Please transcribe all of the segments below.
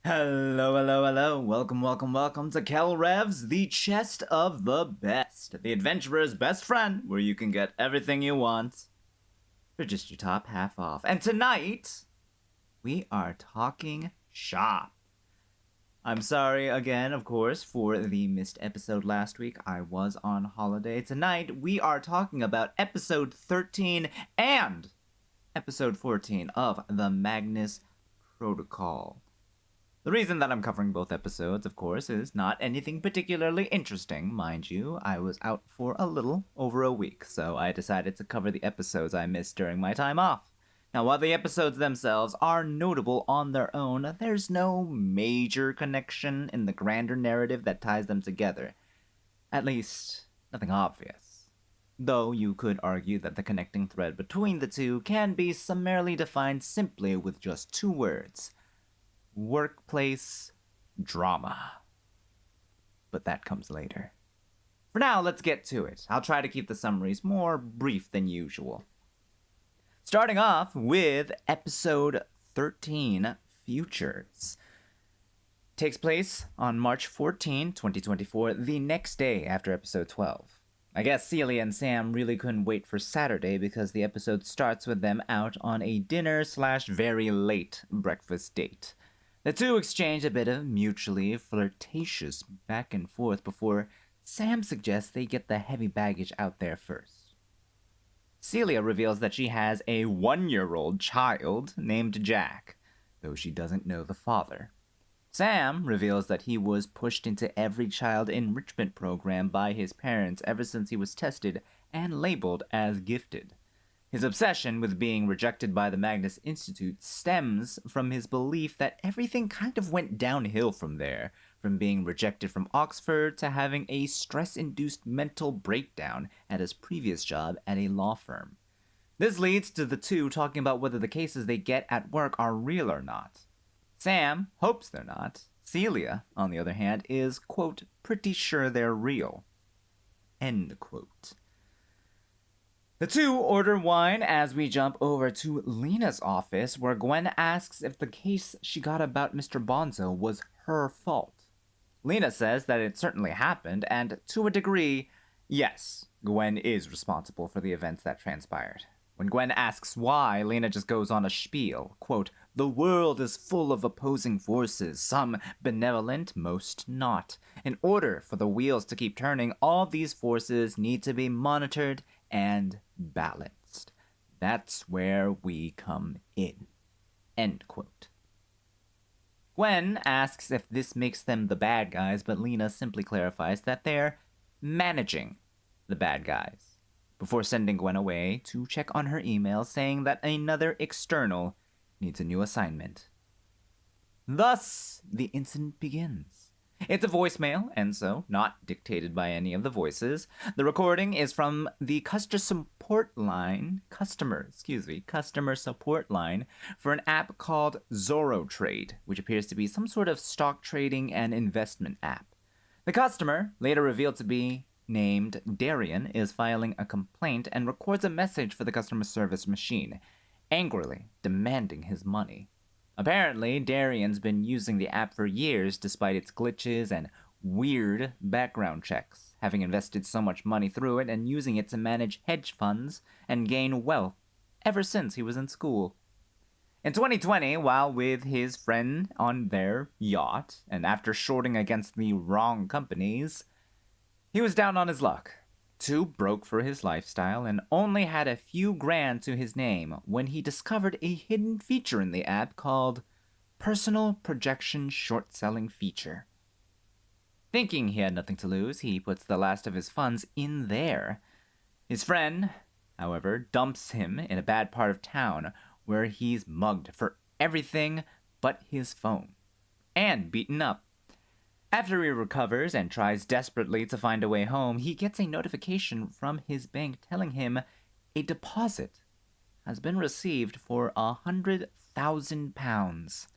Hello, hello, hello. Welcome to Kel Revs, the chest of the best, the adventurer's best friend, where you can get everything you want for just your top half off. And tonight, we are talking shop. I'm sorry again, of course, for the missed episode last week. I was on holiday. Tonight, we are talking about episode 13 and episode 14 of the Magnus Protocol. The reason that I'm covering both episodes, of course, is not anything particularly interesting, mind you. I was out for a little over a week, so I decided to cover the episodes I missed during my time off. Now, while the episodes themselves are notable on their own, there's no major connection in the grander narrative that ties them together. At least, nothing obvious. Though you could argue that the connecting thread between the two can be summarily defined simply with just two words: workplace drama. But that comes later. For now, let's get to it. I'll try to keep the summaries more brief than usual. Starting off with episode 13, Futures. Takes place on March 14, 2024, the next day after episode 12. I guess Celia and Sam really couldn't wait for Saturday because the episode starts with them out on a dinner/very late breakfast date. The two exchange a bit of mutually flirtatious back and forth before Sam suggests they get the heavy baggage out there first. Celia reveals that she has a 1-year-old child named Jack, though she doesn't know the father. Sam reveals that he was pushed into every child enrichment program by his parents ever since he was tested and labeled as gifted. His obsession with being rejected by the Magnus Institute stems from his belief that everything kind of went downhill from there, from being rejected from Oxford to having a stress-induced mental breakdown at his previous job at a law firm. This leads to the two talking about whether the cases they get at work are real or not. Sam hopes they're not. Celia, on the other hand, is, quote, pretty sure they're real. End quote. The two order wine as we jump over to Lena's office, where Gwen asks if the case she got about Mr. Bonzo was her fault. Lena says that it certainly happened, and to a degree, yes, Gwen is responsible for the events that transpired. When Gwen asks why, Lena just goes on a spiel, quote, "The world is full of opposing forces, some benevolent, most not. In order for the wheels to keep turning, all these forces need to be monitored and balanced. That's where we come in." End quote. Gwen asks if this makes them the bad guys, but Lena simply clarifies that they're managing the bad guys, before sending Gwen away to check on her email saying that another external needs a new assignment. Thus, the incident begins. It's a voicemail, and so not dictated by any of the voices. The recording is from the customer support line for an app called Zorro Trade, which appears to be some sort of stock trading and investment app. The customer, later revealed to be named Darian, is filing a complaint and records a message for the customer service machine, angrily demanding his money. Apparently, Darian's been using the app for years despite its glitches and weird background checks, having invested so much money through it and using it to manage hedge funds and gain wealth ever since he was in school. In 2020, while with his friend on their yacht, and after shorting against the wrong companies, he was down on his luck, too broke for his lifestyle, and only had a few grand to his name when he discovered a hidden feature in the app called Personal Projection Short Selling Feature. Thinking he had nothing to lose, he puts the last of his funds in there. His friend, however, dumps him in a bad part of town where he's mugged for everything but his phone, and beaten up. After he recovers and tries desperately to find a way home, he gets a notification from his bank telling him a deposit has been received for £100,000.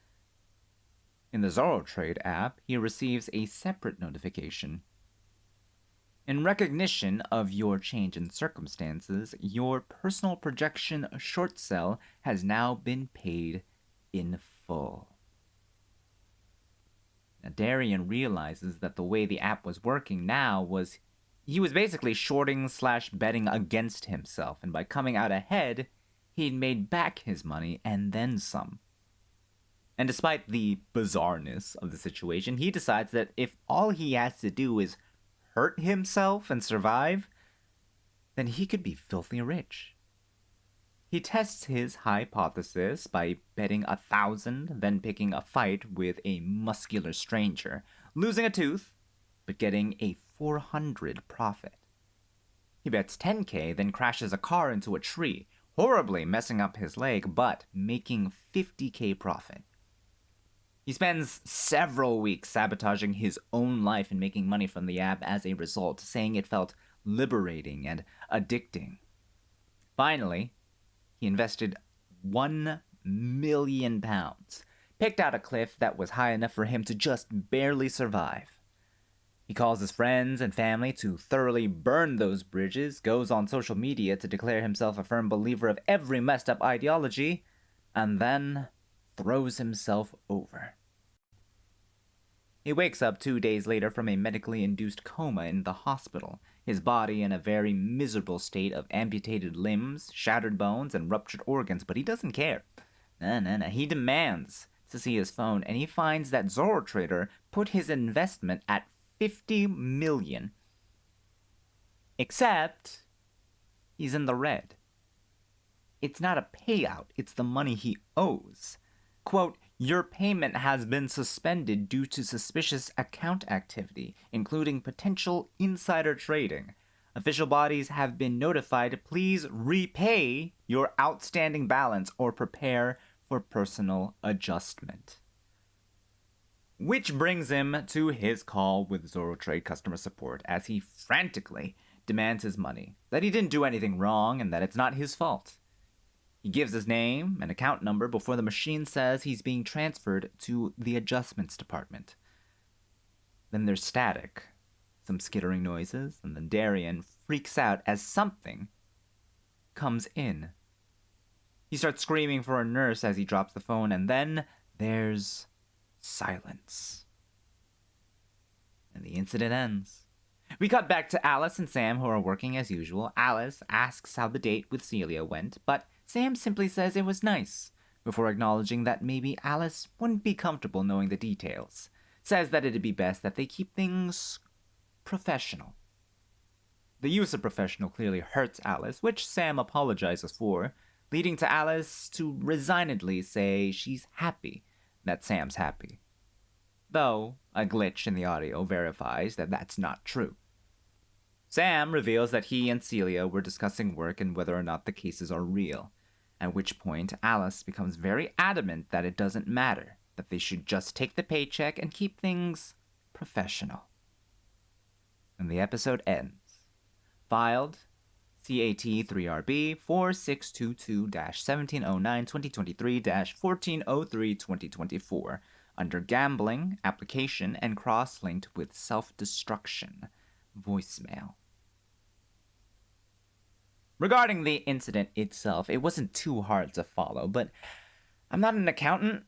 In the Zorro Trade app, he receives a separate notification. In recognition of your change in circumstances, your personal projection short sell has now been paid in full. Darian realizes that the way the app was working now was he was basically shorting slash betting against himself, and by coming out ahead, he'd made back his money and then some. And despite the bizarreness of the situation, he decides that if all he has to do is hurt himself and survive, then he could be filthy rich. He tests his hypothesis by betting 1,000, then picking a fight with a muscular stranger, losing a tooth, but getting a 400 profit. He bets 10K, then crashes a car into a tree, horribly messing up his leg, but making 50K profit. He spends several weeks sabotaging his own life and making money from the app as a result, saying it felt liberating and addicting. Finally, he invested £1 million, picked out a cliff that was high enough for him to just barely survive. He calls his friends and family to thoroughly burn those bridges, goes on social media to declare himself a firm believer of every messed up ideology, and then throws himself over. He wakes up 2 days later from a medically induced coma in the hospital, his body in a very miserable state of amputated limbs, shattered bones, and ruptured organs, but he doesn't care. No. He demands to see his phone, and he finds that ZoroTrader put his investment at 50 million. Except, he's in the red. It's not a payout, it's the money he owes. Quote, your payment has been suspended due to suspicious account activity, including potential insider trading. Official bodies have been notified. Please repay your outstanding balance or prepare for personal adjustment. Which brings him to his call with ZoroTrade customer support as he frantically demands his money, that he didn't do anything wrong and that it's not his fault. He gives his name and account number before the machine says he's being transferred to the adjustments department. Then there's static, some skittering noises, and then Darian freaks out as something comes in. He starts screaming for a nurse as he drops the phone, and then there's silence. And the incident ends. We cut back to Alice and Sam, who are working as usual. Alice asks how the date with Celia went, but Sam simply says it was nice, before acknowledging that maybe Alice wouldn't be comfortable knowing the details. Says that it'd be best that they keep things professional. The use of professional clearly hurts Alice, which Sam apologizes for, leading to Alice to resignedly say she's happy that Sam's happy. Though a glitch in the audio verifies that that's not true. Sam reveals that he and Celia were discussing work and whether or not the cases are real, at which point Alice becomes very adamant that it doesn't matter, that they should just take the paycheck and keep things professional. And the episode ends. Filed CAT3RB 4622-1709-2023-1403-2024 under Gambling, Application, and Cross-Linked with Self-Destruction. Voicemail. Regarding the incident itself, it wasn't too hard to follow, but I'm not an accountant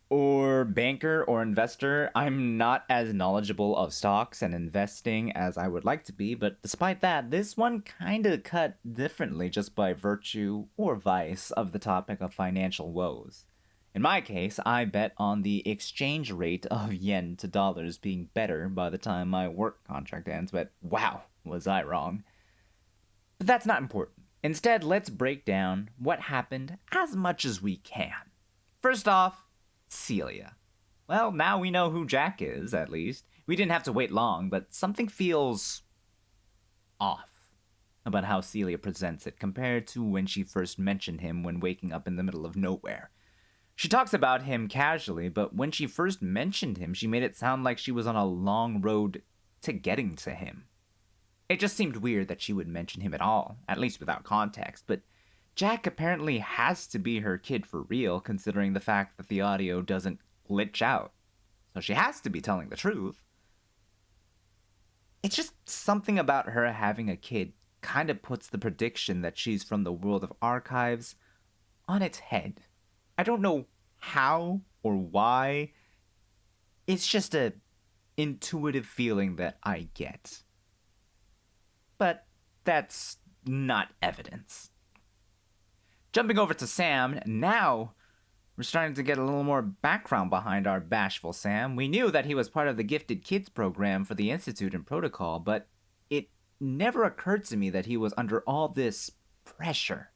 or banker or investor. I'm not as knowledgeable of stocks and investing as I would like to be, but despite that, this one kinda cut differently just by virtue or vice of the topic of financial woes. In my case, I bet on the exchange rate of yen to dollars being better by the time my work contract ends, but wow, was I wrong. But that's not important. Instead, let's break down what happened as much as we can. First off, Celia. Well, now we know who Jack is, at least. We didn't have to wait long, but something feels off about how Celia presents it compared to when she first mentioned him when waking up in the middle of nowhere. She talks about him casually, but when she first mentioned him, she made it sound like she was on a long road to getting to him. It just seemed weird that she would mention him at all, at least without context, but Jack apparently has to be her kid for real, considering the fact that the audio doesn't glitch out. So she has to be telling the truth. It's just something about her having a kid kind of puts the prediction that she's from the world of archives on its head. I don't know how or why. It's just a intuitive feeling that I get. But that's not evidence. Jumping over to Sam, now we're starting to get a little more background behind our bashful Sam. We knew that he was part of the Gifted Kids program for the Institute and Protocol, but it never occurred to me that he was under all this pressure.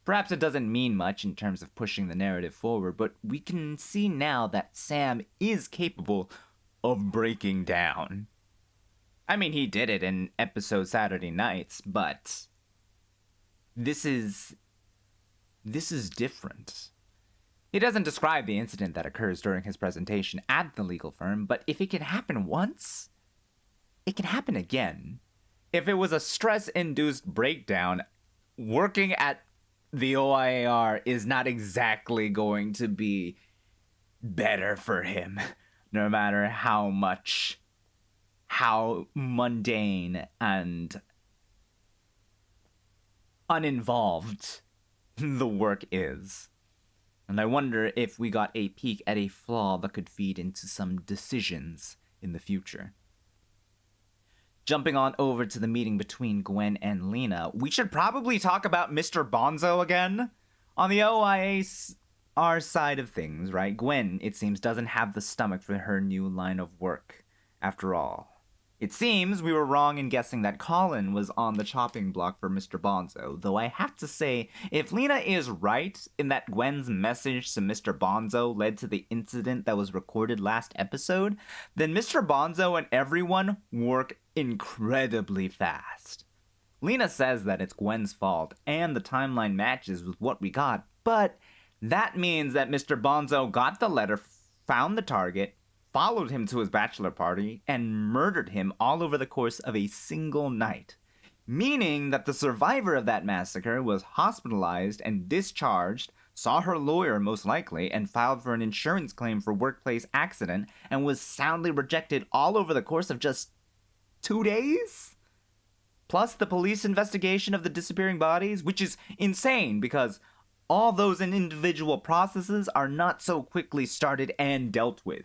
Perhaps it doesn't mean much in terms of pushing the narrative forward, but we can see now that Sam is capable of breaking down. I mean, he did it in episode Saturday Nights, but this is different. He doesn't describe the incident that occurs during his presentation at the legal firm, but if it can happen once, it can happen again. If it was a stress-induced breakdown, working at the OIAR is not exactly going to be better for him, no matter how mundane and uninvolved the work is. And I wonder if we got a peek at a flaw that could feed into some decisions in the future. Jumping on over to the meeting between Gwen and Lena, we should probably talk about Mr. Bonzo again. On the OIAR side of things, right? Gwen, it seems, doesn't have the stomach for her new line of work, after all. It seems we were wrong in guessing that Colin was on the chopping block for Mr. Bonzo, though I have to say, if Lena is right in that Gwen's message to Mr. Bonzo led to the incident that was recorded last episode, then Mr. Bonzo and everyone work incredibly fast. Lena says that it's Gwen's fault, and the timeline matches with what we got, but that means that Mr. Bonzo got the letter, found the target, followed him to his bachelor party, and murdered him all over the course of a single night. Meaning that the survivor of that massacre was hospitalized and discharged, saw her lawyer most likely, and filed for an insurance claim for workplace accident, and was soundly rejected all over the course of just 2 days? Plus the police investigation of the disappearing bodies, which is insane because all those individual processes are not so quickly started and dealt with.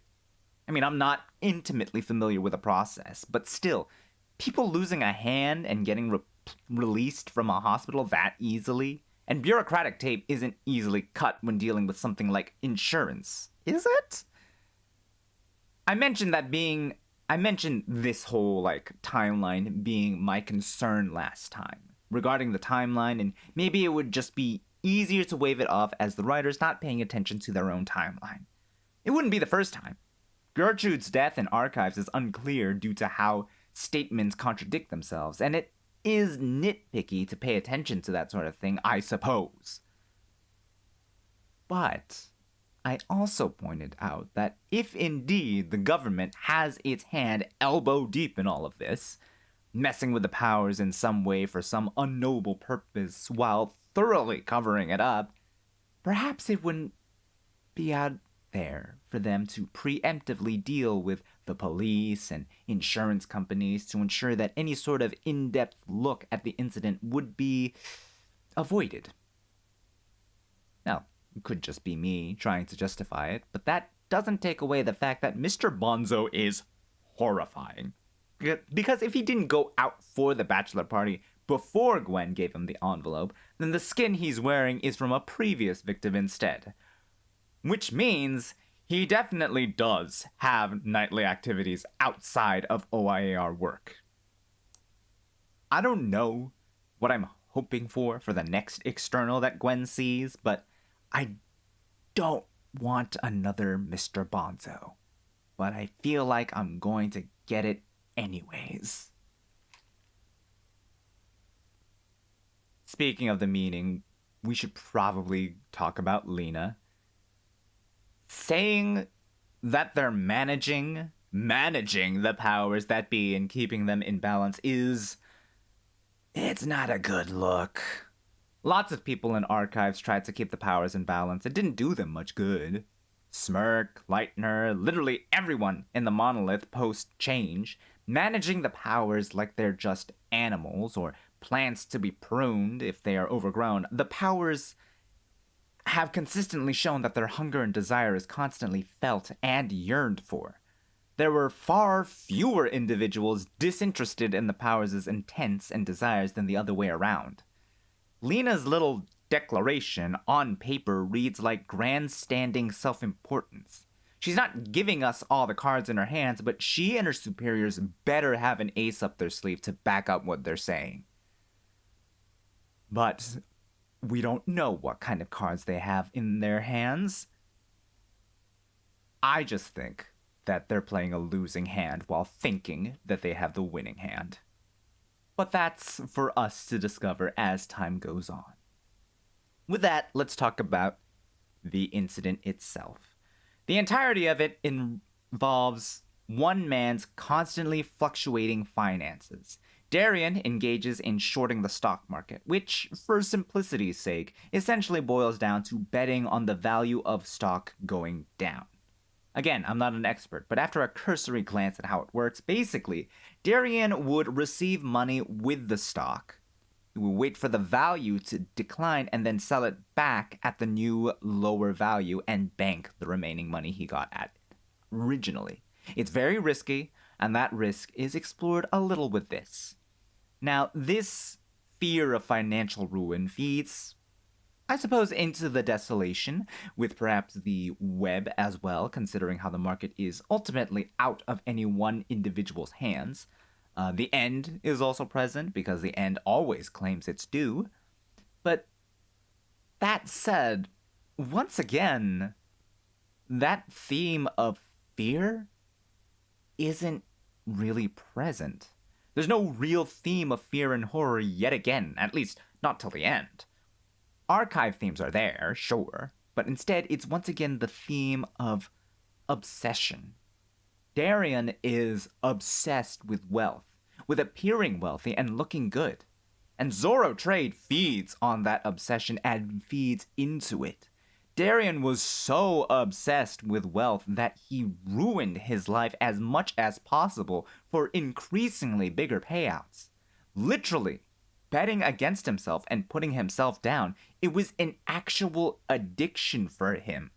I mean, I'm not intimately familiar with the process, but still, people losing a hand and getting released from a hospital that easily, and bureaucratic tape isn't easily cut when dealing with something like insurance, is it? I mentioned this whole, timeline being my concern last time, regarding the timeline, and maybe it would just be easier to wave it off as the writer's not paying attention to their own timeline. It wouldn't be the first time. Gertrude's death in archives is unclear due to how statements contradict themselves, and it is nitpicky to pay attention to that sort of thing, I suppose. But I also pointed out that if indeed the government has its hand elbow deep in all of this, messing with the powers in some way for some unknowable purpose while thoroughly covering it up, perhaps it wouldn't be out there for them to preemptively deal with the police and insurance companies to ensure that any sort of in-depth look at the incident would be avoided. Now, it could just be me trying to justify it, but that doesn't take away the fact that Mr. Bonzo is horrifying. Because if he didn't go out for the bachelor party before Gwen gave him the envelope, then the skin he's wearing is from a previous victim instead. Which means he definitely does have nightly activities outside of OIAR work. I don't know what I'm hoping for the next external that Gwen sees, but I don't want another Mr. Bonzo. But I feel like I'm going to get it anyways. Speaking of the meeting, we should probably talk about Lena. Saying that they're managing the powers that be and keeping them in balance it's not a good look. Lots of people in archives tried to keep the powers in balance. It didn't do them much good. Smirk, Lightner, literally everyone in the monolith post-change, managing the powers like they're just animals or plants to be pruned if they are overgrown. The powers have consistently shown that their hunger and desire is constantly felt and yearned for. there were far fewer individuals disinterested in the powers' intents and desires than the other way around. Lena's little declaration on paper reads like grandstanding self-importance. She's not giving us all the cards in her hands, but she and her superiors better have an ace up their sleeve to back up what they're saying. But we don't know what kind of cards they have in their hands. I just think that they're playing a losing hand while thinking that they have the winning hand. But that's for us to discover as time goes on. With that, let's talk about the incident itself. The entirety of it involves one man's constantly fluctuating finances. Darian engages in shorting the stock market, which, for simplicity's sake, essentially boils down to betting on the value of stock going down. Again, I'm not an expert, but after a cursory glance at how it works, basically, Darian would receive money with the stock. He would wait for the value to decline and then sell it back at the new lower value and bank the remaining money he got at it originally. It's very risky, and that risk is explored a little with this. Now, this fear of financial ruin feeds, I suppose, into the desolation, with perhaps the web as well, considering how the market is ultimately out of any one individual's hands. The end is also present, because the end always claims its due. But that said, once again, that theme of fear isn't really present. There's no real theme of fear and horror yet again, at least not till the end. Archive themes are there, sure, but instead it's once again the theme of obsession. Darian is obsessed with wealth, with appearing wealthy and looking good. And Zoro Trade feeds on that obsession and feeds into it. Darian was so obsessed with wealth that he ruined his life as much as possible for increasingly bigger payouts. Literally, betting against himself and putting himself down, it was an actual addiction for him,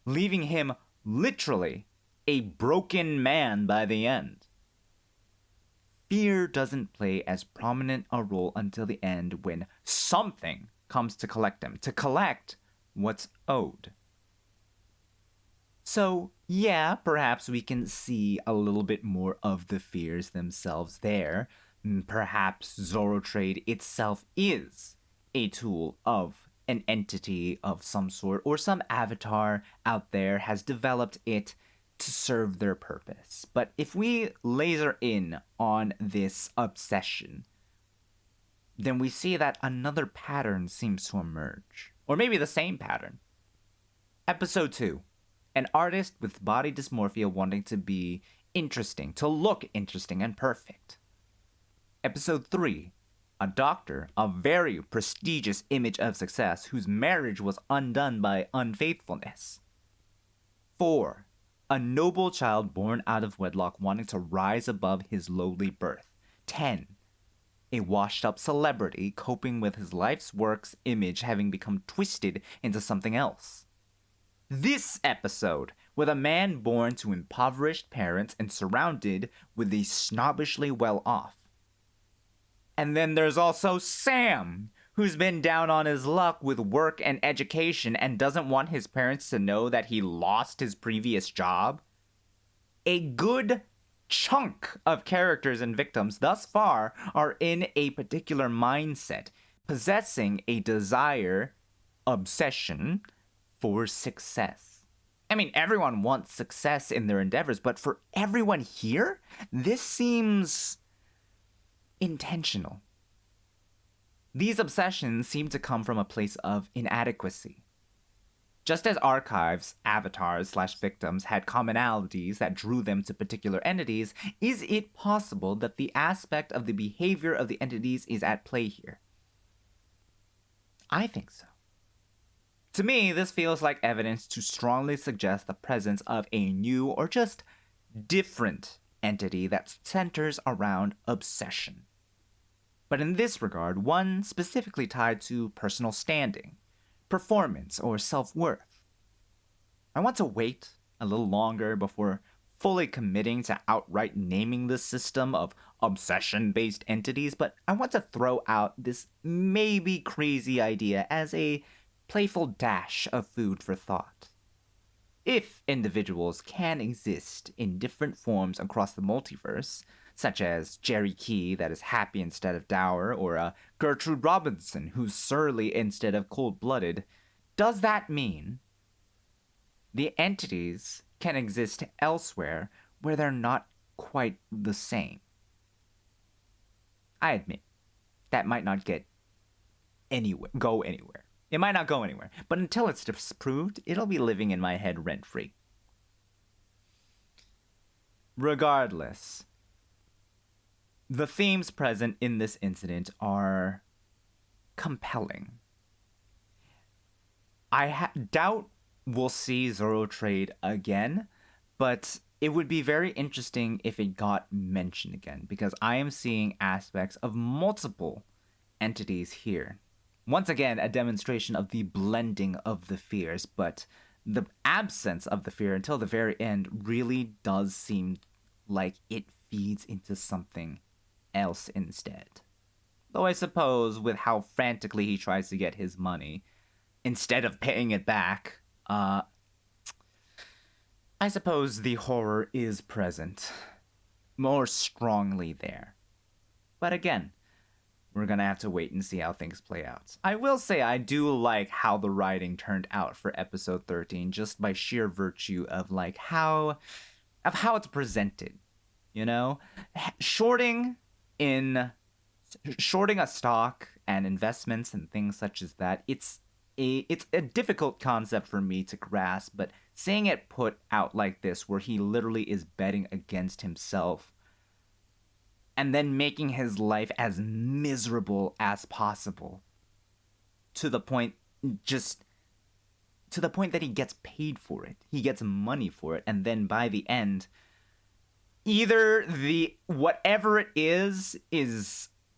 leaving him literally a broken man by the end. Fear doesn't play as prominent a role until the end, when something comes to collect him, to collect what's owed. So, yeah, perhaps we can see a little bit more of the fears themselves there. Perhaps Zoro Trade itself is a tool of an entity of some sort, or some avatar out there has developed it to serve their purpose. But if we laser in on this obsession, then we see that another pattern seems to emerge. Or maybe the same pattern. Episode 2. An artist with body dysmorphia wanting to be interesting, to look interesting and perfect. Episode 3. A doctor, a very prestigious image of success, whose marriage was undone by unfaithfulness. 4. A noble child born out of wedlock wanting to rise above his lowly birth. 10. A washed-up celebrity coping with his life's work's image having become twisted into something else. This episode, with a man born to impoverished parents and surrounded with the snobbishly well-off. And then there's also Sam, who's been down on his luck with work and education and doesn't want his parents to know that he lost his previous job. A good chunk of characters and victims thus far are in a particular mindset, possessing a desire, obsession, for success. I mean, everyone wants success in their endeavors, but for everyone here, this seems intentional. These obsessions seem to come from a place of inadequacy. Just as archives, avatars / victims had commonalities that drew them to particular entities, is it possible that the aspect of the behavior of the entities is at play here? I think so. To me, this feels like evidence to strongly suggest the presence of a new or just different entity that centers around obsession. But in this regard, one specifically tied to personal standing, performance, or self-worth. I want to wait a little longer before fully committing to outright naming the system of obsession-based entities, but I want to throw out this maybe crazy idea as a playful dash of food for thought. If individuals can exist in different forms across the multiverse, such as Jerry Key that is happy instead of dour, or a Gertrude Robinson who's surly instead of cold-blooded, does that mean the entities can exist elsewhere where they're not quite the same? I admit, that might not go anywhere. It might not go anywhere, but until it's disproved, it'll be living in my head rent-free. Regardless, the themes present in this incident are compelling. I doubt we'll see Zoro Trade again, but it would be very interesting if it got mentioned again, because I am seeing aspects of multiple entities here. Once again, a demonstration of the blending of the fears, but the absence of the fear until the very end really does seem like it feeds into something else instead. Though I suppose with how frantically he tries to get his money, instead of paying it back, I suppose the horror is present more strongly there. But again, we're gonna have to wait and see how things play out. I will say I do like how the writing turned out for episode 13, just by sheer virtue of like how it's presented. You know, shorting a stock and investments and things such as that, it's a difficult concept for me to grasp, but seeing it put out like this, where he literally is betting against himself and then making his life as miserable as possible to the point that he gets paid for it. He gets money for it, and then by the end, either the whatever it is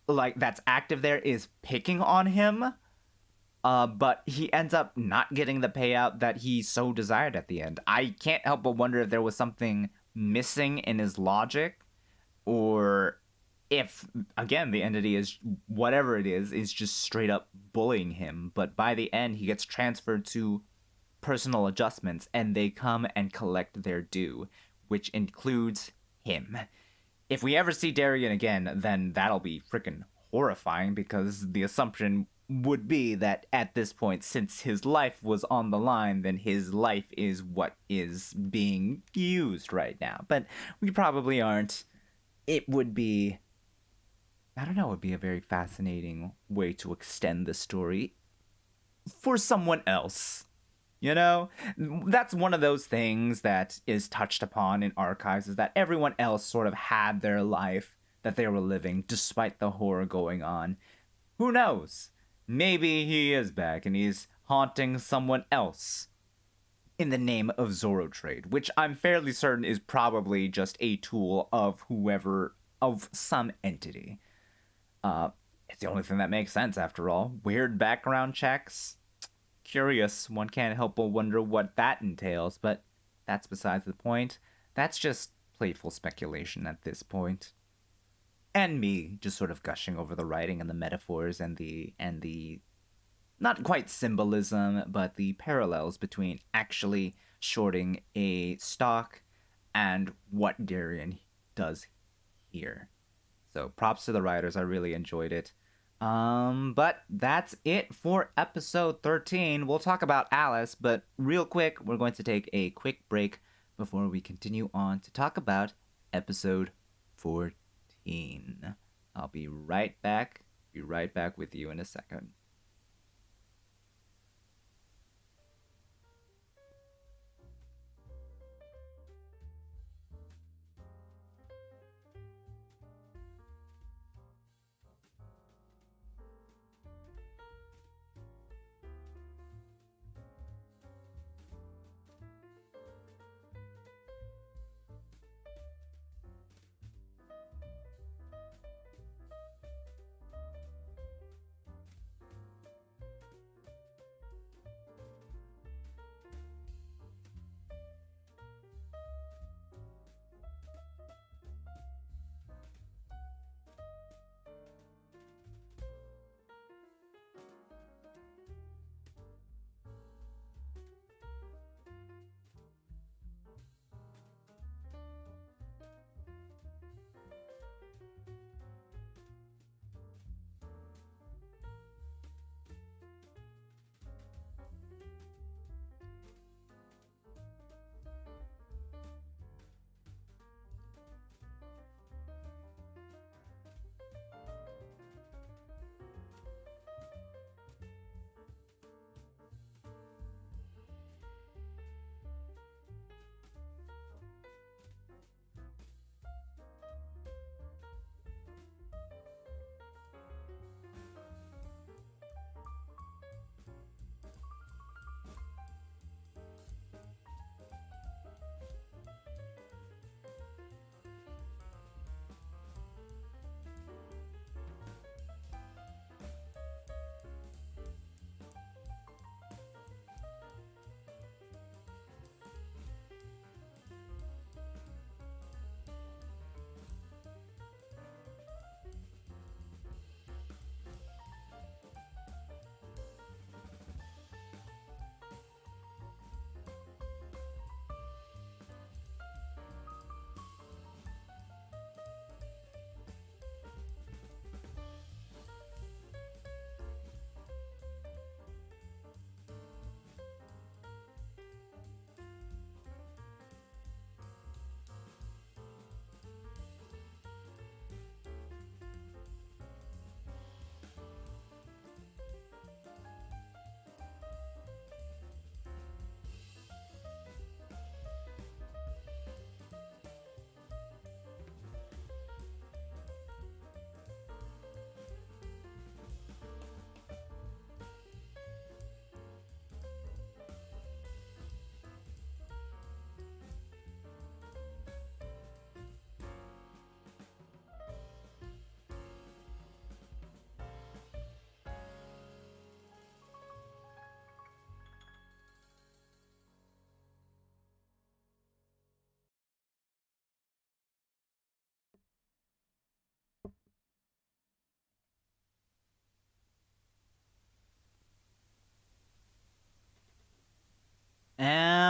like that's active there is picking on him, but he ends up not getting the payout that he so desired at the end. I can't help but wonder if there was something missing in his logic, or if, again, the entity is whatever it is just straight up bullying him. But by the end, he gets transferred to personal adjustments, and they come and collect their due, which includes him. If we ever see Darien again, then that'll be freaking horrifying, because the assumption would be that at this point, since his life was on the line, then his life is what is being used right now. But we probably aren't. It would be, I don't know, it would be a very fascinating way to extend the story for someone else. You know, that's one of those things that is touched upon in archives, is that everyone else sort of had their life that they were living despite the horror going on. Who knows? Maybe he is back and he's haunting someone else in the name of Zoro Trade, which I'm fairly certain is probably just a tool of whoever, of some entity. It's the only thing that makes sense, after all. Weird background checks. Curious, one can't help but wonder what that entails, but that's besides the point. That's just playful speculation at this point. And me just sort of gushing over the writing and the metaphors and the not quite symbolism, but the parallels between actually shorting a stock and what Darien does here. So props to the writers, I really enjoyed it. But that's it for episode 13. We'll talk about Alice, but real quick, we're going to take a quick break before we continue on to talk about episode 14. I'll be right back. Be right back with you in a second.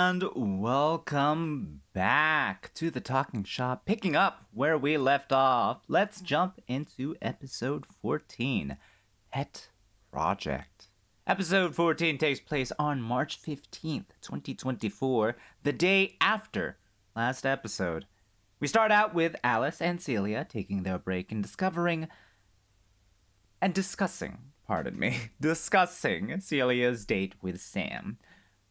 And welcome back to the Talking Shop. Picking up where we left off, let's jump into episode 14, Pet Project. Episode 14 takes place on March 15th, 2024, the day after last episode. We start out with Alice and Celia taking their break and discussing Celia's date with Sam.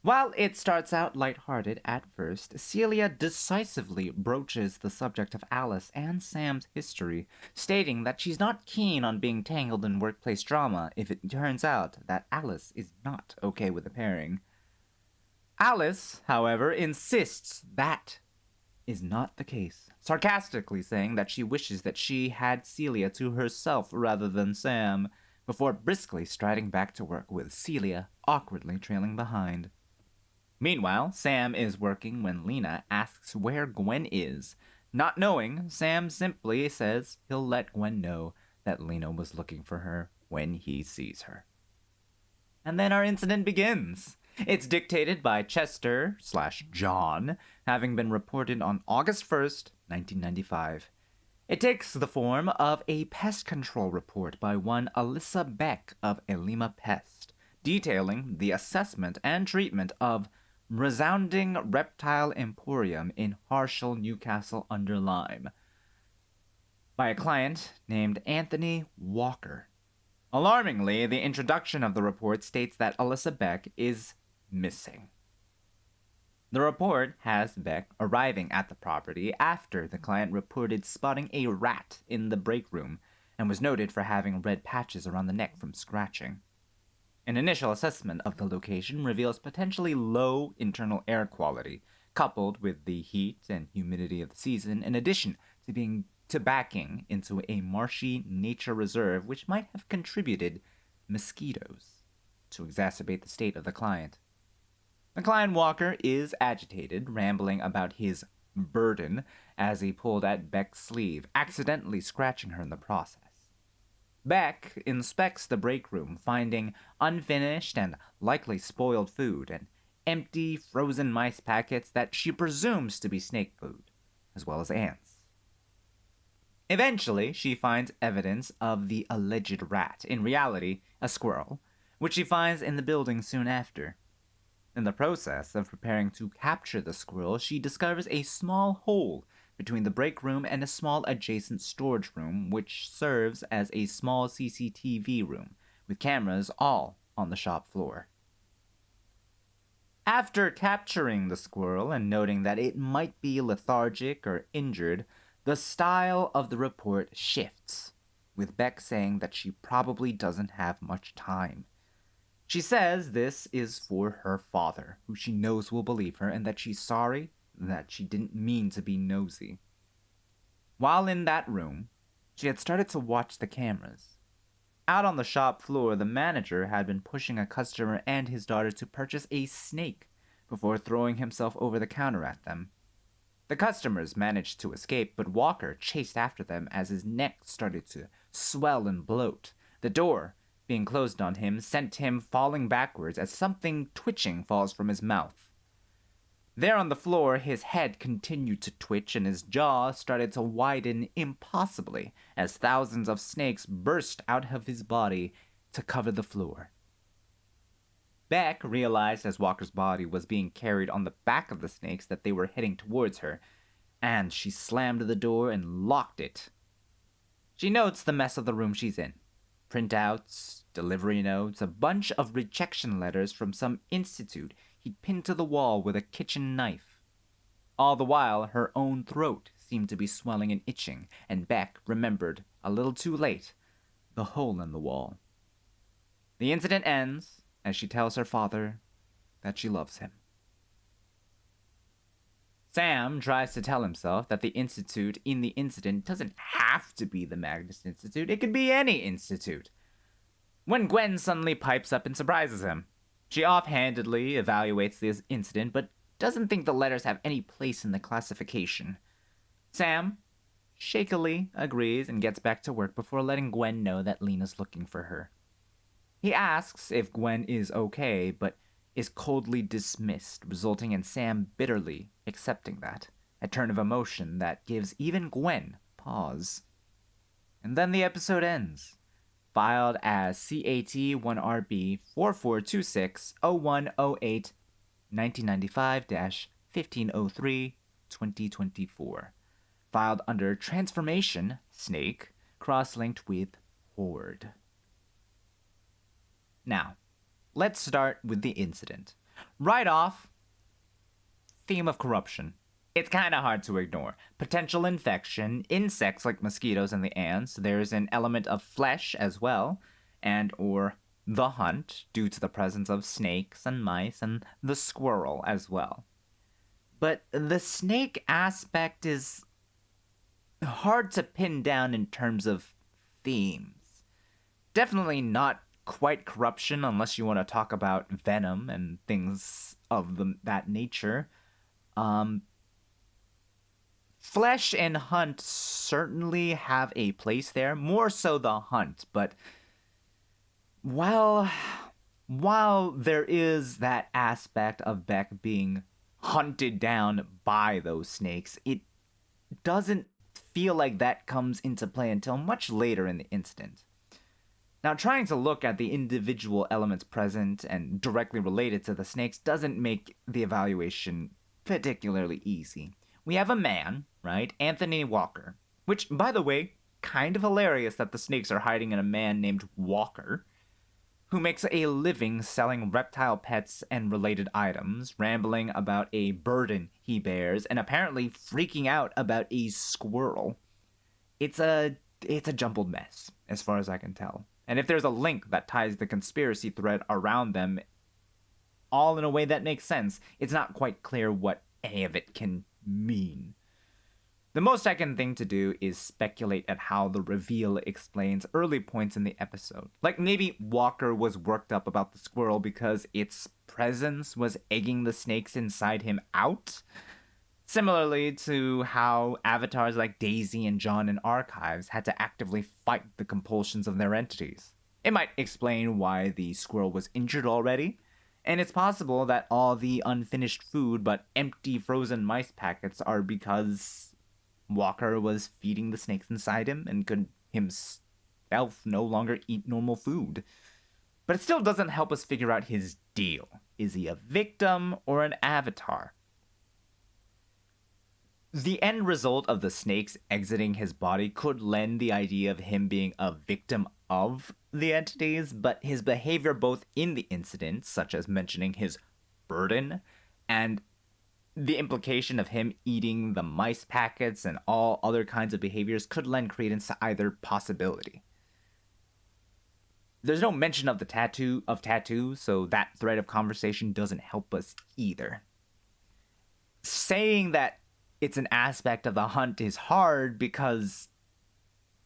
While it starts out lighthearted at first, Celia decisively broaches the subject of Alice and Sam's history, stating that she's not keen on being tangled in workplace drama if it turns out that Alice is not okay with the pairing. Alice, however, insists that is not the case, sarcastically saying that she wishes that she had Celia to herself rather than Sam, before briskly striding back to work with Celia awkwardly trailing behind. Meanwhile, Sam is working when Lena asks where Gwen is. Not knowing, Sam simply says he'll let Gwen know that Lena was looking for her when he sees her. And then our incident begins. It's dictated by Chester/John, having been reported on August 1st, 1995. It takes the form of a pest control report by one Alyssa Beck of Elima Pest, detailing the assessment and treatment of Resounding Reptile Emporium in Harshall, Newcastle under Lyme, by a client named Anthony Walker. Alarmingly, the introduction of the report states that Alyssa Beck is missing. The report has Beck arriving at the property after the client reported spotting a rat in the break room and was noted for having red patches around the neck from scratching. An initial assessment of the location reveals potentially low internal air quality, coupled with the heat and humidity of the season, in addition to backing into a marshy nature reserve, which might have contributed mosquitoes to exacerbate the state of the client. The client Walker is agitated, rambling about his burden as he pulled at Beck's sleeve, accidentally scratching her in the process. Beck inspects the break room, finding unfinished and likely spoiled food and empty frozen mice packets that she presumes to be snake food, as well as ants. Eventually, she finds evidence of the alleged rat, in reality, a squirrel, which she finds in the building soon after. In the process of preparing to capture the squirrel, she discovers a small hole between the break room and a small adjacent storage room, which serves as a small CCTV room, with cameras all on the shop floor. After capturing the squirrel and noting that it might be lethargic or injured, the style of the report shifts, with Beck saying that she probably doesn't have much time. She says this is for her father, who she knows will believe her, and that she's sorry that she didn't mean to be nosy. While in that room, she had started to watch the cameras. Out on the shop floor, the manager had been pushing a customer and his daughter to purchase a snake before throwing himself over the counter at them. The customers managed to escape, but Walker chased after them as his neck started to swell and bloat. The door, being closed on him, sent him falling backwards as something twitching falls from his mouth. There on the floor, his head continued to twitch and his jaw started to widen impossibly as thousands of snakes burst out of his body to cover the floor. Beck realized as Walker's body was being carried on the back of the snakes that they were heading towards her, and she slammed the door and locked it. She notes the mess of the room she's in. Printouts, delivery notes, a bunch of rejection letters from some institute he'd pinned to the wall with a kitchen knife. All the while, her own throat seemed to be swelling and itching, and Beck remembered, a little too late, the hole in the wall. The incident ends as she tells her father that she loves him. Sam tries to tell himself that the institute in the incident doesn't have to be the Magnus Institute. It could be any institute. When Gwen suddenly pipes up and surprises him. She offhandedly evaluates this incident, but doesn't think the letters have any place in the classification. Sam shakily agrees and gets back to work before letting Gwen know that Lena's looking for her. He asks if Gwen is okay, but is coldly dismissed, resulting in Sam bitterly accepting that, a turn of emotion that gives even Gwen pause. And then the episode ends, filed as CAT1RB 4426 0108 1995 1503 2024, filed under Transformation Snake, cross-linked with Horde. Now, let's start with the incident. Right off, theme of corruption. It's kind of hard to ignore. Potential infection, insects like mosquitoes and the ants, there's an element of flesh as well, and or the hunt due to the presence of snakes and mice and the squirrel as well. But the snake aspect is hard to pin down in terms of themes. Definitely not quite corruption unless you want to talk about venom and things of that nature. Flesh and hunt certainly have a place there, more so the hunt, but while there is that aspect of Beck being hunted down by those snakes, it doesn't feel like that comes into play until much later in the incident. Now, trying to look at the individual elements present and directly related to the snakes doesn't make the evaluation particularly easy. We have a man, right, Anthony Walker, which, by the way, kind of hilarious that the snakes are hiding in a man named Walker, who makes a living selling reptile pets and related items, rambling about a burden he bears, and apparently freaking out about a squirrel. It's a jumbled mess, as far as I can tell. And if there's a link that ties the conspiracy thread around them, all in a way that makes sense, it's not quite clear what any of it can mean. The most second thing to do is speculate at how the reveal explains early points in the episode. Like maybe Walker was worked up about the squirrel because its presence was egging the snakes inside him out. Similarly to how avatars like Daisy and John in Archives had to actively fight the compulsions of their entities. It might explain why the squirrel was injured already, and it's possible that all the unfinished food but empty frozen mice packets are because Walker was feeding the snakes inside him and could himself no longer eat normal food. But it still doesn't help us figure out his deal. Is he a victim or an avatar? The end result of the snakes exiting his body could lend the idea of him being a victim of the entities, but his behavior both in the incident, such as mentioning his burden, and the implication of him eating the mice packets and all other kinds of behaviors could lend credence to either possibility. There's no mention of the tattoo, so that thread of conversation doesn't help us either. Saying that it's an aspect of the hunt is hard because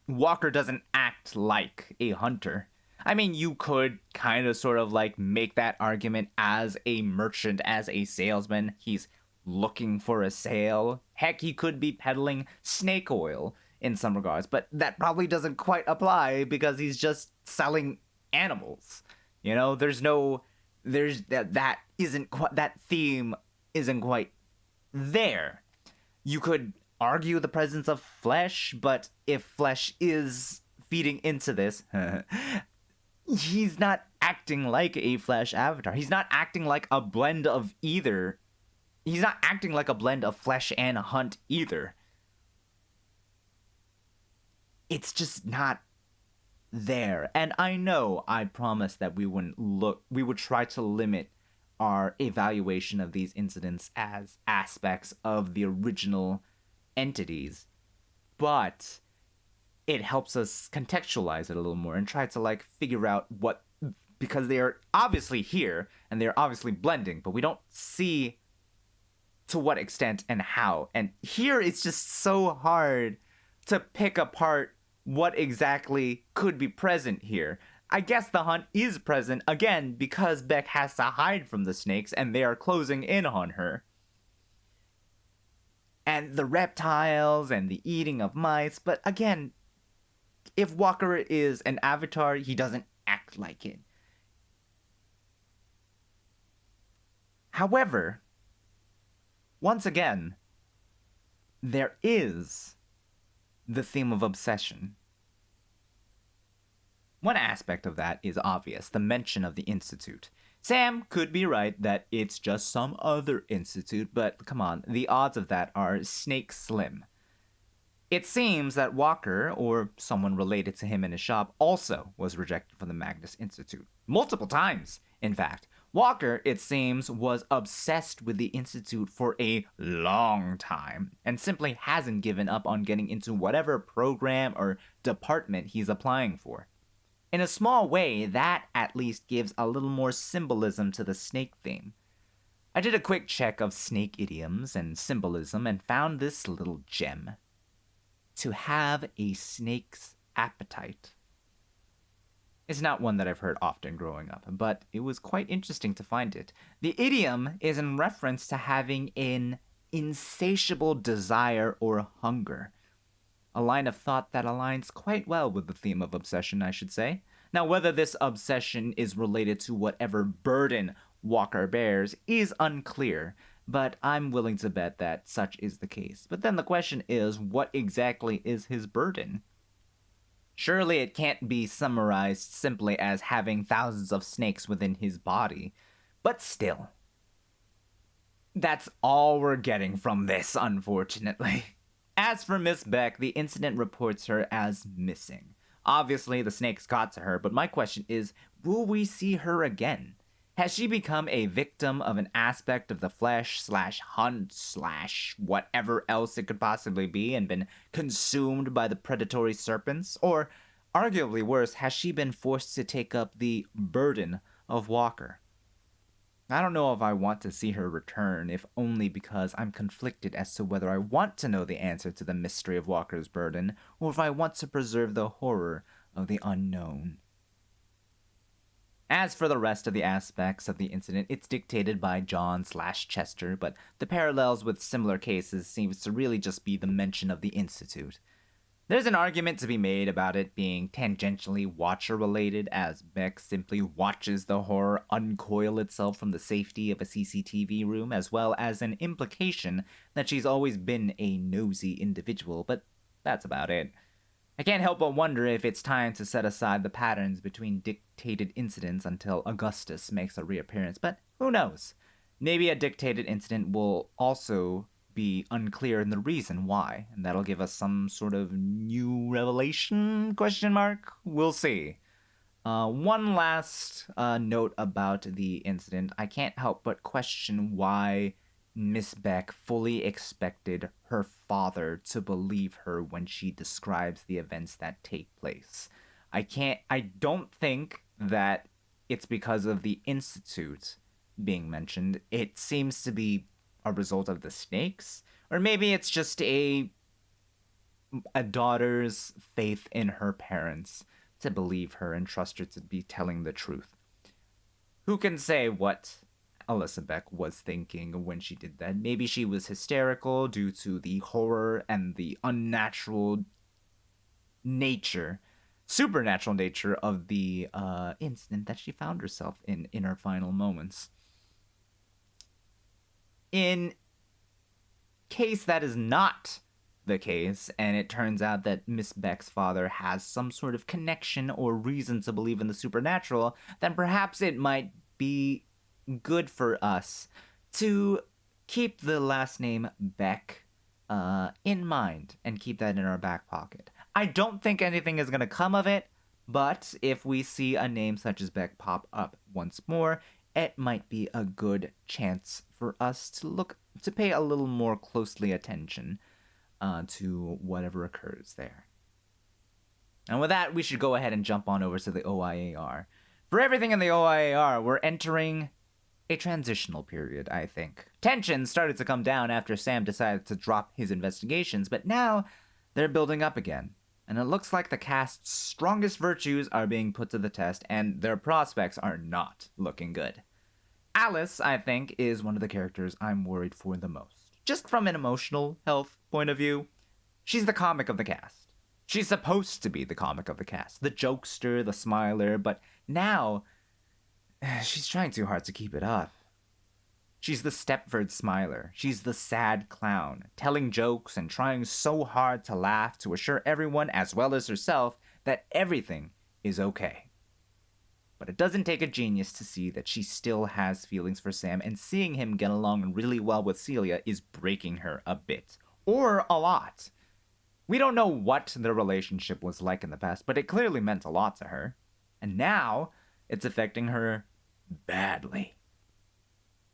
Walker doesn't act like a hunter. I mean, you could kind of sort of like make that argument as a merchant, as a salesman. He's looking for a sale. Heck, he could be peddling snake oil in some regards, but that probably doesn't quite apply because he's just selling animals. You know, that theme isn't quite there. You could argue the presence of flesh, but if flesh is feeding into this, he's not acting like a flesh avatar. He's not acting like a blend of either. He's not acting like a blend of flesh and hunt either. It's just not there. And I know I promised that we would try to limit our evaluation of these incidents as aspects of the original entities, but it helps us contextualize it a little more and try to like figure out what, because they are obviously here and they're obviously blending, but we don't see to what extent and how. And here it's just so hard to pick apart what exactly could be present here. I guess the hunt is present, again, because Beck has to hide from the snakes and they are closing in on her. And the reptiles and the eating of mice, but again, if Walker is an avatar, he doesn't act like it. However, once again, there is the theme of obsession. One aspect of that is obvious, the mention of the institute. Sam could be right that it's just some other institute, but come on, the odds of that are snake slim. It seems that Walker, or someone related to him in his shop, also was rejected from the Magnus Institute. Multiple times, in fact. Walker, it seems, was obsessed with the Institute for a long time, and simply hasn't given up on getting into whatever program or department he's applying for. In a small way, that at least gives a little more symbolism to the snake theme. I did a quick check of snake idioms and symbolism and found this little gem. To have a snake's appetite. It's not one that I've heard often growing up, but it was quite interesting to find it. The idiom is in reference to having an insatiable desire or hunger. A line of thought that aligns quite well with the theme of obsession, I should say. Now, whether this obsession is related to whatever burden Walker bears is unclear, but I'm willing to bet that such is the case. But then the question is, what exactly is his burden? Surely it can't be summarized simply as having thousands of snakes within his body. But still, that's all we're getting from this, unfortunately. As for Miss Beck, the incident reports her as missing. Obviously, the snakes got to her, but my question is, will we see her again? Has she become a victim of an aspect of the flesh / hunt / whatever else it could possibly be and been consumed by the predatory serpents? Or, arguably worse, has she been forced to take up the burden of Walker? I don't know if I want to see her return, if only because I'm conflicted as to whether I want to know the answer to the mystery of Walker's burden, or if I want to preserve the horror of the unknown. As for the rest of the aspects of the incident, it's dictated by John / Chester, but the parallels with similar cases seems to really just be the mention of the Institute. There's an argument to be made about it being tangentially Watcher-related, as Beck simply watches the horror uncoil itself from the safety of a CCTV room, as well as an implication that she's always been a nosy individual, but that's about it. I can't help but wonder if it's time to set aside the patterns between dictated incidents until Augustus makes a reappearance, but who knows? Maybe a dictated incident will also be unclear in the reason why, and that'll give us some sort of new revelation, ? We'll see. One last note about the incident. I can't help but question why Miss Beck fully expected her father to believe her when she describes the events that take place. I don't think that it's because of the Institute being mentioned. It seems to be a result of the snakes, or maybe it's just a daughter's faith in her parents to believe her and trust her to be telling the truth. Who can say what Alyssa Beck was thinking when she did that? Maybe she was hysterical due to the horror and the unnatural nature, supernatural nature of the incident that she found herself in her final moments. In case that is not the case, and it turns out that Miss Beck's father has some sort of connection or reason to believe in the supernatural, then perhaps it might be good for us to keep the last name Beck in mind and keep that in our back pocket. I don't think anything is going to come of it, but if we see a name such as Beck pop up once more, it might be a good chance for us to pay a little more closely attention to whatever occurs there. And with that, we should go ahead and jump on over to the OIAR. For everything in the OIAR, we're entering a transitional period, I think. Tensions started to come down after Sam decided to drop his investigations, but now they're building up again. And it looks like the cast's strongest virtues are being put to the test, and their prospects are not looking good. Alice, I think, is one of the characters I'm worried for the most. Just from an emotional health point of view, she's the comic of the cast. She's supposed to be the comic of the cast, the jokester, the smiler, but now she's trying too hard to keep it up. She's the Stepford Smiler. She's the sad clown, telling jokes and trying so hard to laugh to assure everyone, as well as herself, that everything is okay. But it doesn't take a genius to see that she still has feelings for Sam, and seeing him get along really well with Celia is breaking her a bit. Or a lot. We don't know what their relationship was like in the past, but it clearly meant a lot to her. And now, it's affecting her badly.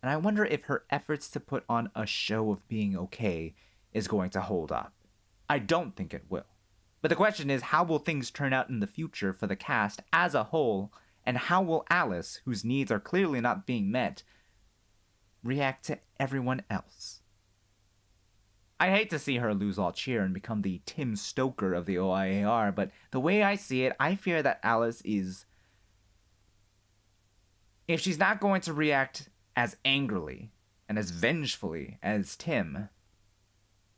And I wonder if her efforts to put on a show of being okay is going to hold up. I don't think it will. But the question is, how will things turn out in the future for the cast as a whole, and how will Alice, whose needs are clearly not being met, react to everyone else? I hate to see her lose all cheer and become the Tim Stoker of the OIAR, but the way I see it, I fear that Alice is... if she's not going to react as angrily and as vengefully as Tim,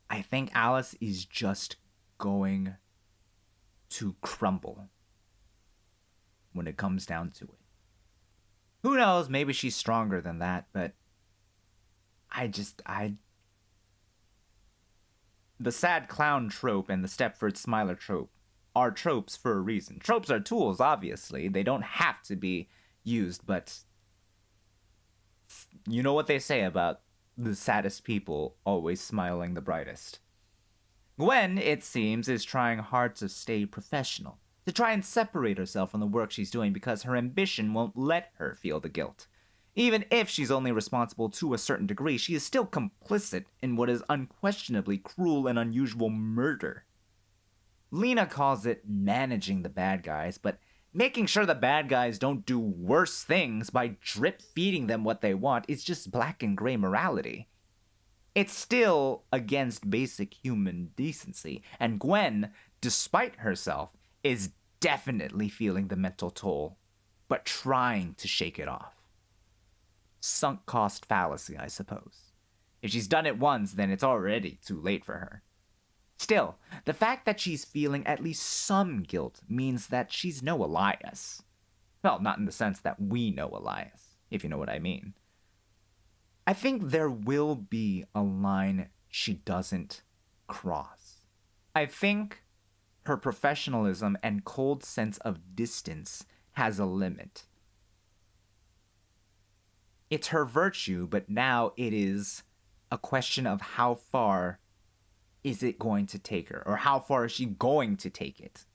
I think Alice is just going to crumble when it comes down to it. Who knows, maybe she's stronger than that, but the sad clown trope and the Stepford Smiler trope are tropes for a reason. Tropes are tools, obviously. They don't have to be used, but you know what they say about the saddest people always smiling the brightest. Gwen, it seems, is trying hard to stay professional, to try and separate herself from the work she's doing because her ambition won't let her feel the guilt. Even if she's only responsible to a certain degree, she is still complicit in what is unquestionably cruel and unusual murder. Lena calls it managing the bad guys, but making sure the bad guys don't do worse things by drip-feeding them what they want is just black and gray morality. It's still against basic human decency, and Gwen, despite herself, is definitely feeling the mental toll, but trying to shake it off. Sunk cost fallacy, I suppose. If she's done it once, then it's already too late for her. Still, the fact that she's feeling at least some guilt means that she's no Elias. Well, not in the sense that we know Elias, if you know what I mean. I think there will be a line she doesn't cross. I think her professionalism and cold sense of distance has a limit. It's her virtue, but now it is a question of how far is it going to take her, or how far is she going to take it?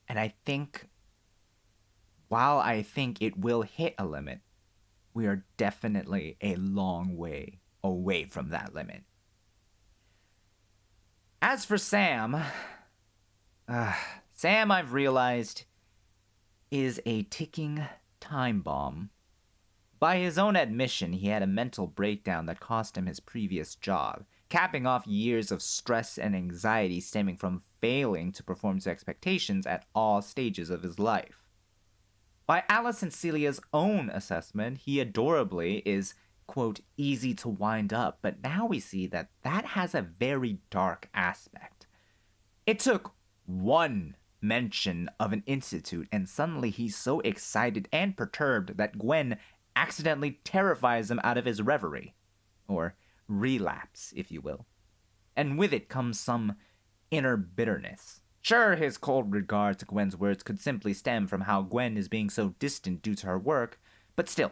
And I think, while I think it will hit a limit, we are definitely a long way away from that limit. As for Sam, Sam, I've realized, is a ticking time bomb. By his own admission, he had a mental breakdown that cost him his previous job, capping off years of stress and anxiety stemming from failing to perform to expectations at all stages of his life. By Alice and Celia's own assessment, he adorably is, quote, easy to wind up, but now we see that that has a very dark aspect. It took one mention of an institute, and suddenly he's so excited and perturbed that Gwen accidentally terrifies him out of his reverie, or relapse, if you will. And with it comes some inner bitterness. Sure, his cold regard to Gwen's words could simply stem from how Gwen is being so distant due to her work, but still,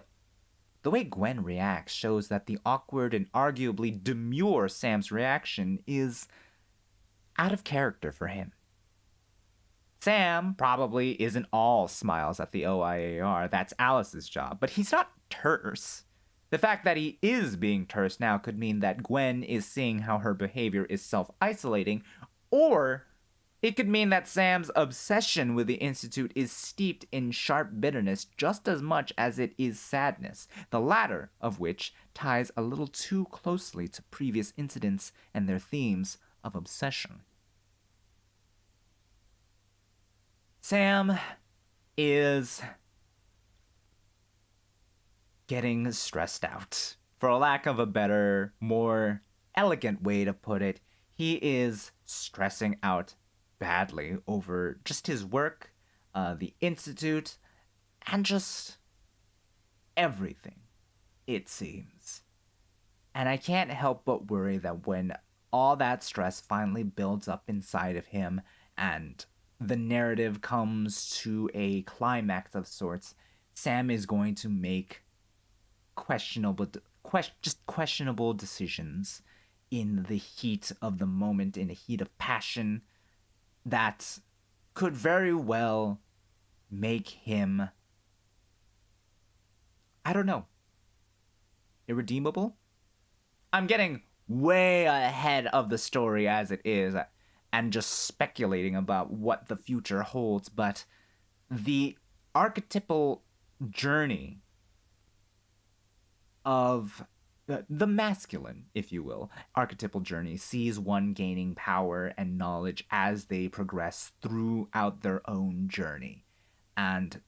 the way Gwen reacts shows that the awkward and arguably demure Sam's reaction is out of character for him. Sam probably isn't all smiles at the OIAR, that's Alice's job, but he's not terse. The fact that he is being terse now could mean that Gwen is seeing how her behavior is self-isolating, or it could mean that Sam's obsession with the Institute is steeped in sharp bitterness just as much as it is sadness, the latter of which ties a little too closely to previous incidents and their themes of obsession. Sam is getting stressed out. For a lack of a better, more elegant way to put it, he is stressing out badly over just his work, the Institute, and just everything. it seems. And I can't help but worry that when all that stress finally builds up inside of him and the narrative comes to a climax of sorts, Sam is going to make just questionable decisions in the heat of the moment, in the heat of passion, that could very well make him, I don't know, irredeemable? I'm getting way ahead of the story as it is and just speculating about what the future holds, but the archetypal journey of the masculine, if you will, archetypal journey sees one gaining power and knowledge as they progress throughout their own journey. And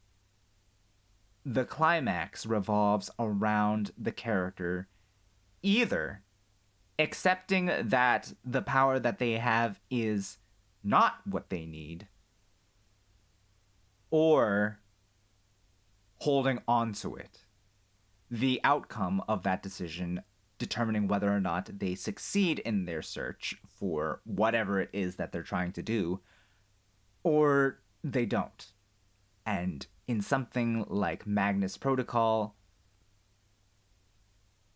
the climax revolves around the character either accepting that the power that they have is not what they need, or holding on to it. The outcome of that decision determining whether or not they succeed in their search for whatever it is that they're trying to do, or they don't. And in something like Magnus Protocol,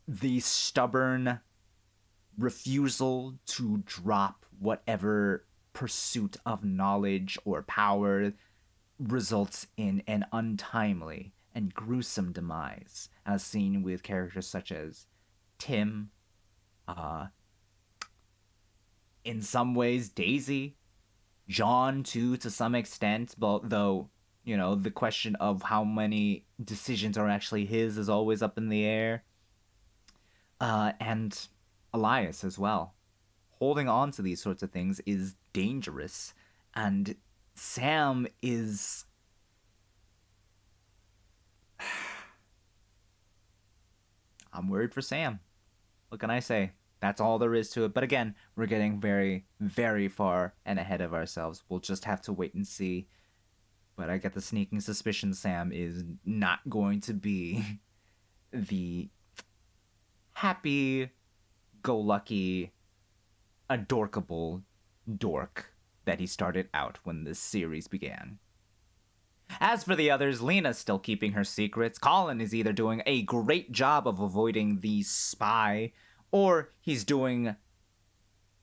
the stubborn refusal to drop whatever pursuit of knowledge or power results in an untimely and gruesome demise, as seen with characters such as Tim, in some ways Daisy, John too, to some extent, but though, you know, the question of how many decisions are actually his is always up in the air. And Elias as well. Holding on to these sorts of things is dangerous, and Sam is... I'm worried for Sam. What can I say? That's all there is to it. But again, we're getting very, very far and ahead of ourselves. We'll just have to wait and see. But I get the sneaking suspicion Sam is not going to be the happy-go-lucky, adorkable dork that he started out when this series began. As for the others, Lena's still keeping her secrets. Colin is either doing a great job of avoiding the spy, or he's doing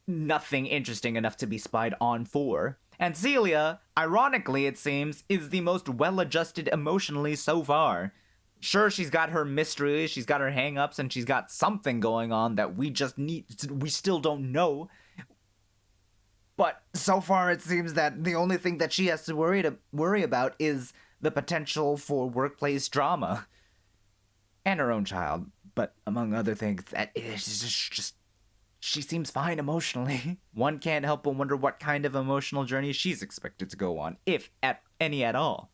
nothing interesting enough to be spied on for. And Celia, ironically it seems, is the most well-adjusted emotionally so far. Sure, she's got her mysteries, she's got her hang-ups, and she's got something going on that we still don't know. But so far it seems that the only thing that she has to worry about is the potential for workplace drama. And her own child, but among other things, that is just she seems fine emotionally. One can't help but wonder what kind of emotional journey she's expected to go on, if any at all.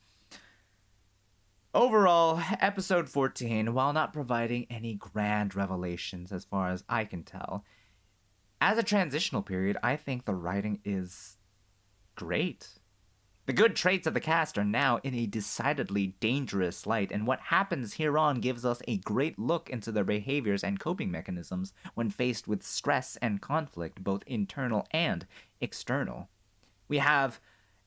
Overall, episode 14, while not providing any grand revelations as far as I can tell, as a transitional period, I think the writing is great. The good traits of the cast are now in a decidedly dangerous light, and what happens hereon gives us a great look into their behaviors and coping mechanisms when faced with stress and conflict, both internal and external. We have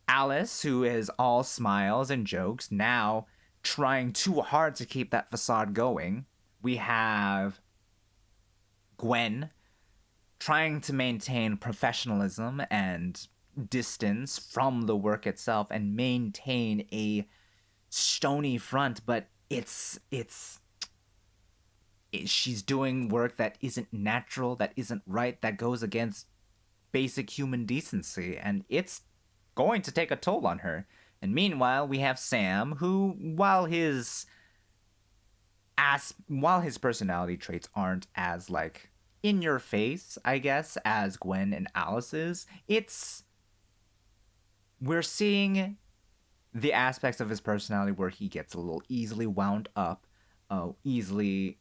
Alice, who is all smiles and jokes, now trying too hard to keep that facade going. We have Gwen, trying to maintain professionalism and distance from the work itself and maintain a stony front, but she's doing work that isn't natural, that isn't right, that goes against basic human decency, and it's going to take a toll on her. And meanwhile, we have Sam, who, while his personality traits aren't as, like, in your face, I guess, as Gwen and Alice's, we're seeing the aspects of his personality where he gets a little easily wound up, easily,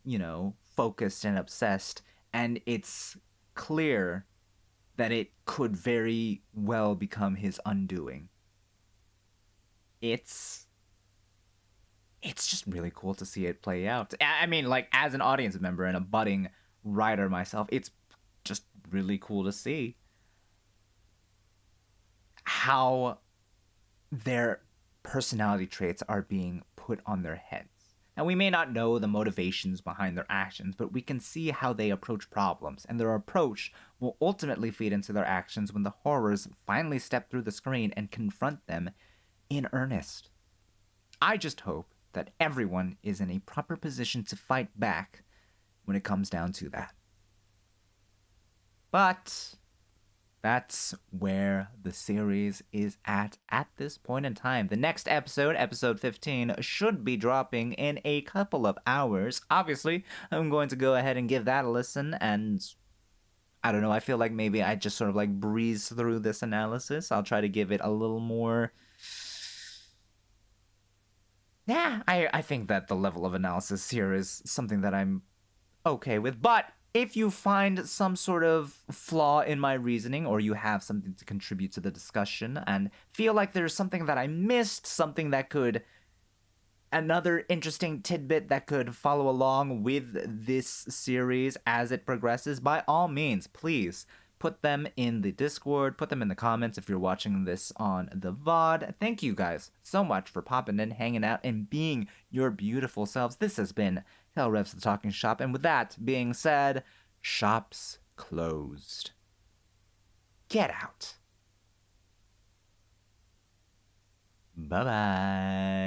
focused and obsessed, and it's clear that it could very well become his undoing. It's it's just really cool to see it play out. I mean, like, as an audience member and a budding writer myself, it's just really cool to see how their personality traits are being put on their heads. Now, we may not know the motivations behind their actions, but we can see how they approach problems, and their approach will ultimately feed into their actions when the horrors finally step through the screen and confront them in earnest. I just hope that everyone is in a proper position to fight back when it comes down to that. But that's where the series is at this point in time. The next episode, episode 15, should be dropping in a couple of hours. Obviously, I'm going to go ahead and give that a listen, and I don't know, I feel like maybe I just sort of like breeze through this analysis. I'll try to give it a little more. Yeah, I think that the level of analysis here is something that I'm okay with. But if you find some sort of flaw in my reasoning, or you have something to contribute to the discussion and feel like there's something that I missed, something that could, another interesting tidbit that could follow along with this series as it progresses, by all means, please put them in the Discord, put them in the comments if you're watching this on the VOD. Thank you guys so much for popping in, hanging out, and being your beautiful selves. This has been Hell Revs the Talking Shop, and with that being said, shops closed. Get out. Bye-bye.